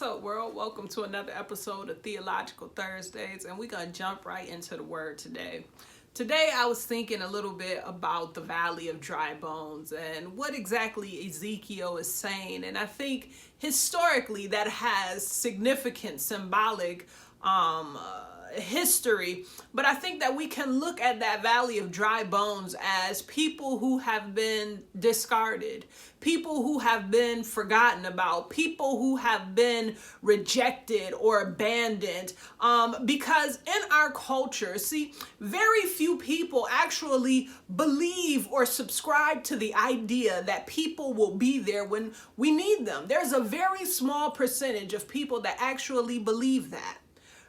What's up, world? Welcome to another episode of Theological Thursdays, and we're going to jump right into the word today. Today, I was thinking a little bit about the Valley of Dry Bones and what exactly Ezekiel is saying. And I think historically that has significant symbolic history, but I think that we can look at that Valley of Dry Bones as people who have been discarded, people who have been forgotten about, people who have been rejected or abandoned, because in our culture, see, very few people actually believe or subscribe to the idea that people will be there when we need them. There's a very small percentage of people that actually believe that.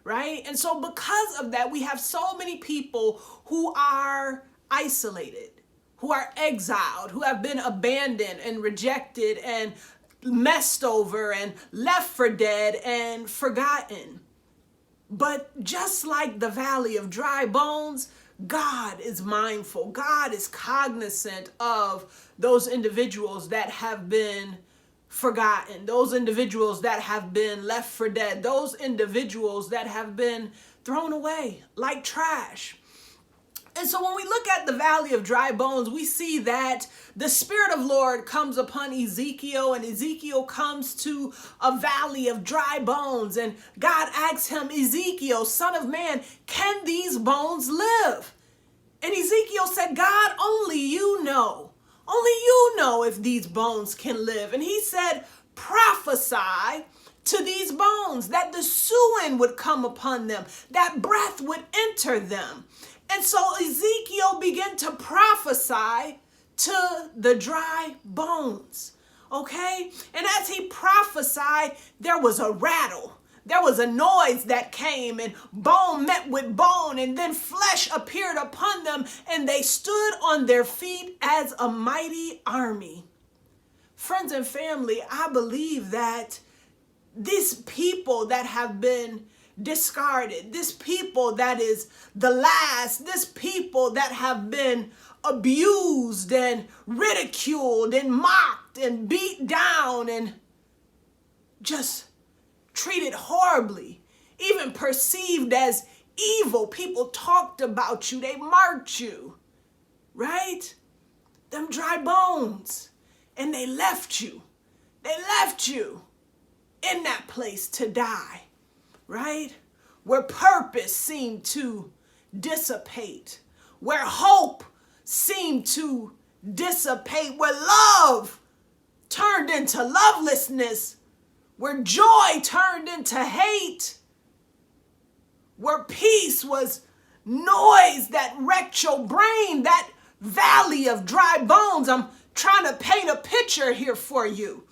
Right? And so because of that, we have so many people who are isolated, who are exiled, who have been abandoned and rejected and messed over and left for dead and forgotten. But just like the Valley of Dry Bones, God is mindful. God is cognizant of those individuals that have been forgotten, those individuals that have been left for dead, those individuals that have been thrown away like trash. And so when we look at the Valley of Dry Bones, we see that the Spirit of Lord comes upon Ezekiel, and Ezekiel comes to a valley of dry bones. And God asks him, Ezekiel, son of man, can these bones live? And Ezekiel said, God, only you know. Only you know if these bones can live. And he said, prophesy to these bones that the Suin would come upon them, that breath would enter them. And so Ezekiel began to prophesy to the dry bones. Okay? And as he prophesied, there was a rattle. There was a noise that came, and bone met with bone, and then flesh appeared upon them, and they stood on their feet as a mighty army. Friends and family, I believe that these people that have been discarded, this people that is the last, this people that have been abused and ridiculed and mocked and beat down and just treated horribly, even perceived as evil. People talked about you. They marked you, right? Them dry bones. And they left you. They left you in that place to die, right? Where purpose seemed to dissipate, where hope seemed to dissipate, where love turned into lovelessness, where joy turned into hate, where peace was noise that wrecked your brain, that valley of dry bones. I'm trying to paint a picture here for you,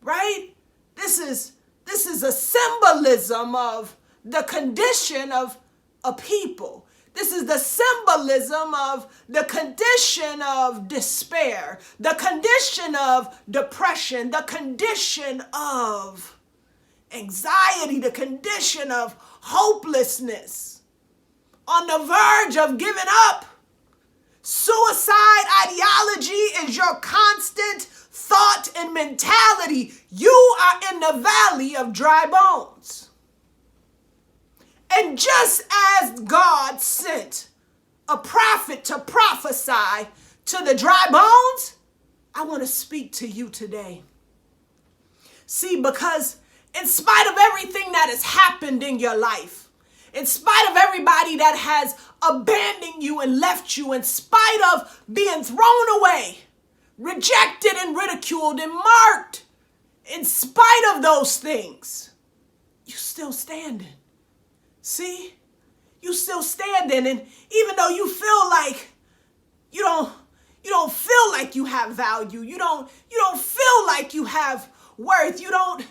right? This is a symbolism of the condition of a people. This is the symbolism of the condition of despair, the condition of depression, the condition of anxiety, the condition of hopelessness, on the verge of giving up. Suicide ideology is your constant thought and mentality. You are in the valley of dry bones. And just as God sent a prophet to prophesy to the dry bones, I want to speak to you today. See, because in spite of everything that has happened in your life, in spite of everybody that has abandoned you and left you, in spite of being thrown away, rejected and ridiculed and marked, in spite of those things, you still standing. See, you still standing, and even though you feel like you don't feel like you have value, you don't feel like you have worth, you don't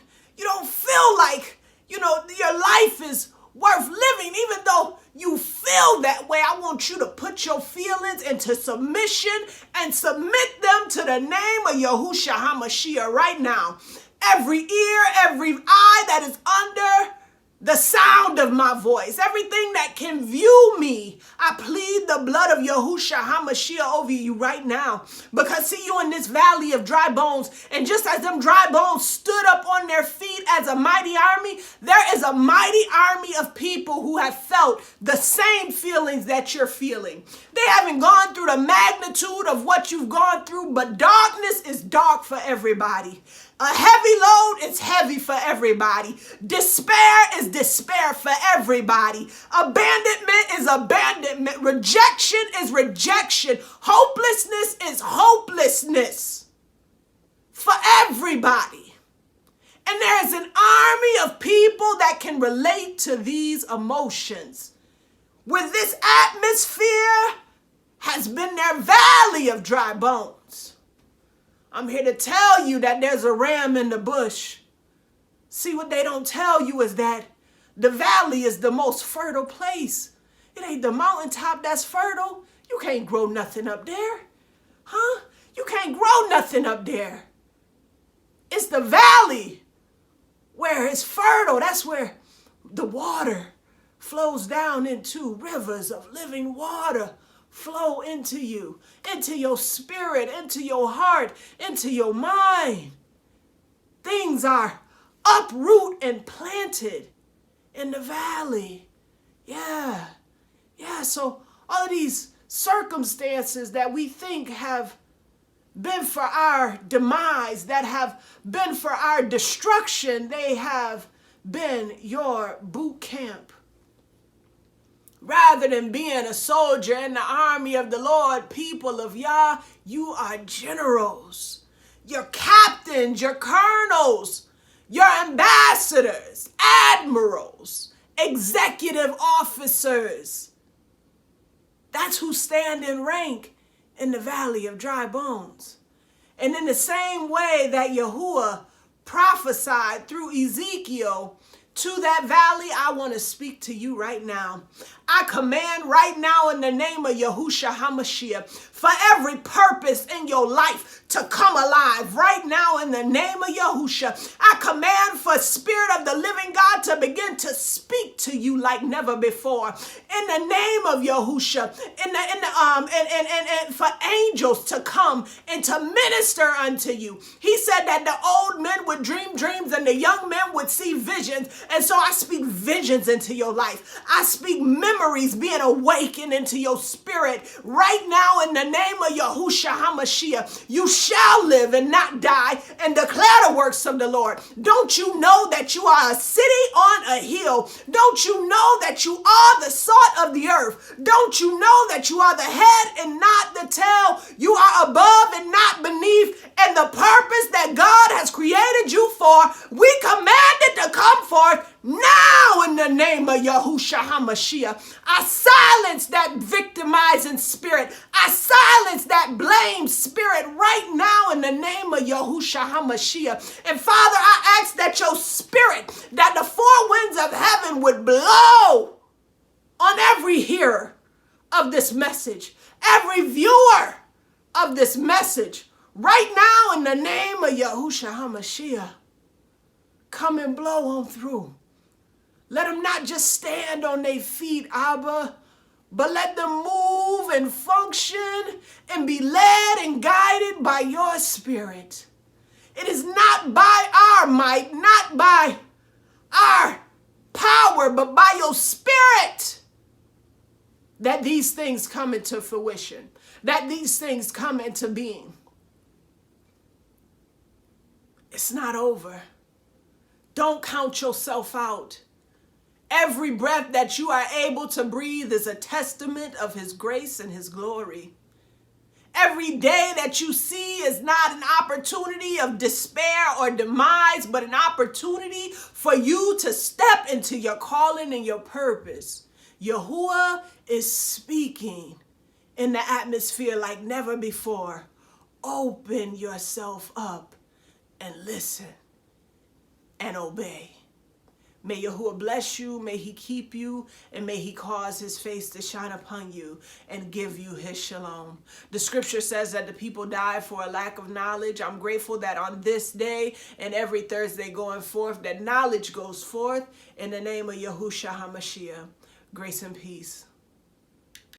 feel like your life is worth living, even though you feel that way. I want you to put your feelings into submission and submit them to the name of Yahushua HaMashiach right now. Every ear, every eye that is under the sound sound of my voice, everything that can view me, I plead the blood of Yahushua HaMashiach over you right now. Because see, you in this valley of dry bones, and just as them dry bones stood up on their feet as a mighty army, there is a mighty army of people who have felt the same feelings that you're feeling. They haven't gone through the magnitude of what you've gone through, but darkness is dark for everybody. A heavy load is heavy for everybody. Despair is despair for everybody. Abandonment is abandonment. Rejection is rejection. Hopelessness is hopelessness for everybody. And there is an army of people that can relate to these emotions. Where this atmosphere has been their valley of dry bones. I'm here to tell you that there's a ram in the bush. See, what they don't tell you is that the valley is the most fertile place. It ain't the mountaintop that's fertile. You can't grow nothing up there. Huh? You can't grow nothing up there. It's the valley where it's fertile. That's where the water flows down into rivers of living water. Flow into you, into your spirit, into your heart, into your mind. Things are uprooted and planted in the valley. Yeah. So all of these circumstances that we think have been for our demise, that have been for our destruction, they have been your boot camp. Rather than being a soldier in the army of the Lord, people of Yah, you are generals, your captains, your colonels, your ambassadors, admirals, executive officers. That's who stand in rank in the valley of dry bones. And in the same way that Yahuwah prophesied through Ezekiel to that valley, I want to speak to you right now. I command right now in the name of Yahushua HaMashiach for every purpose in your life to come alive right now in the name of Yahushua. I command for Spirit of the living God to begin to speak to you like never before. In the name of Yahushua, and for angels to come and to minister unto you. He said that the old men would dream dreams and the young men would see visions. And so I speak visions into your life. I speak memories being awakened into your spirit right now in the name of Yahushua HaMashiach. You shall live and not die and declare the works of the Lord. Don't you know that you are a city on a hill? Don't you know that you are the salt of the earth? Don't you know that you are the head and not the tail? You are above and not beneath. And the purpose that God has created you for, we command it to come forth now in the name of Yahushua HaMashiach. I silence that victimizing spirit. I silence that blame spirit right now in the name of Yahushua HaMashiach. And Father, I ask that your spirit, that the four winds of heaven would blow on every hearer of this message, every viewer of this message, right now in the name of Yahushua HaMashiach. Come and blow on through. Let them not just stand on their feet, Abba, but let them move and function and be led and guided by your spirit. It is not by our might, not by our power, but by your spirit that these things come into fruition, that these things come into being. It's not over. Don't count yourself out. Every breath that you are able to breathe is a testament of his grace and his glory. Every day that you see is not an opportunity of despair or demise, but an opportunity for you to step into your calling and your purpose. Yahuwah is speaking in the atmosphere like never before. Open yourself up and listen and obey. May Yahuwah bless you, may he keep you, and may he cause his face to shine upon you and give you his shalom. The scripture says that the people died for a lack of knowledge. I'm grateful that on this day and every Thursday going forth, that knowledge goes forth in the name of Yahushua HaMashiach. Grace and peace.